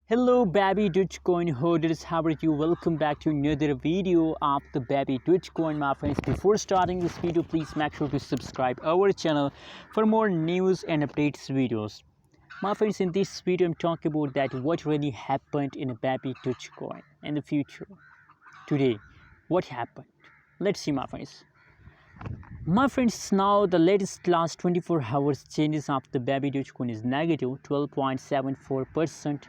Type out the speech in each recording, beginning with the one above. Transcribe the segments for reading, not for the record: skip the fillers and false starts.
Hello Babydoge coin holders, how are you? Welcome back to another video of the Babydoge coin, my friends. Before starting this video, please make sure to subscribe our channel for more news and updates videos. My friends, in this video I'm talking about that what really happened in a Babydoge coin in the future. Today, what happened? Let's see, my friends. My friends, now the latest last 24 hours changes of the Babydoge coin is negative 12.74%.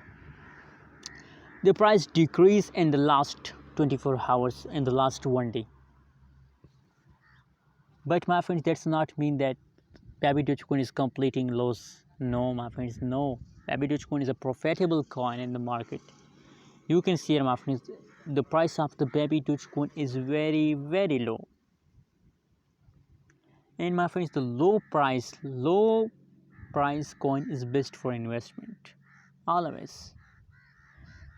The price decreased in the last 24 hours, in the last one day. But my friends, that's not mean that Babydoge coin is completing loss. No, my friends, no. Babydoge coin is a profitable coin in the market. You can see here, my friends, the price of the Babydoge coin is very, very low. And my friends, the low price coin is best for investment. Always.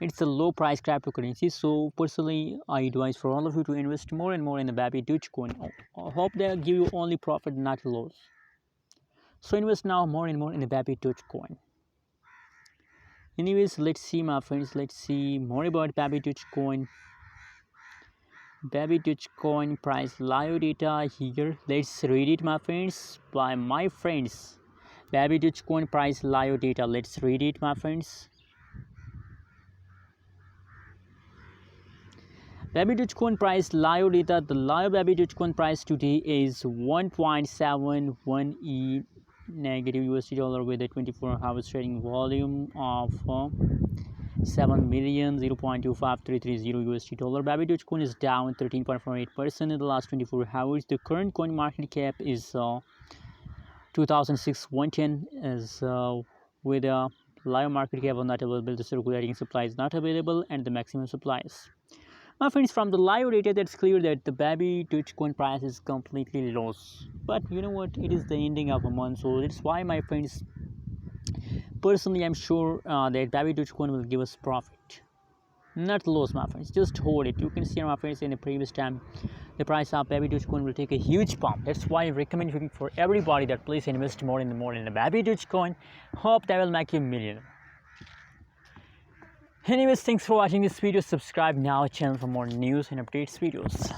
It's a low price cryptocurrency, so personally I advise for all of you to invest more and more in the Babydoge coin. I hope they give you only profit, not loss. So invest now more and more in the Babydoge coin. Anyways, let's see, my friends, let's see more about Babydoge coin. Babydoge coin price live data here. Let's read it, my friends, by my friends. Babydoge coin price live data. Let's read it, my friends. Babydoge coin price live data. The live Babydoge coin price today is 1.71 negative USD dollar with a 24 hours trading volume of 7,000,025,330 USD dollar. Babydoge coin is down 13.48% in the last 24 hours. The current coin market cap is 2006,110 is with a live market cap not available. The circulating supply is not available and the maximum supply is. My friends, from the live data, that's clear that the Babydoge coin price is completely lost. But you know what? It is the ending of a month, so that's why, my friends, personally, I'm sure that Babydoge coin will give us profit, not loss, my friends. Just hold it. You can see, my friends, in the previous time, the price of Babydoge coin will take a huge pump. That's why I recommend for everybody that please invest more in the Babydoge coin. Hope that will make you a million. Anyways, thanks for watching this video. Subscribe now channel for more news and updates videos.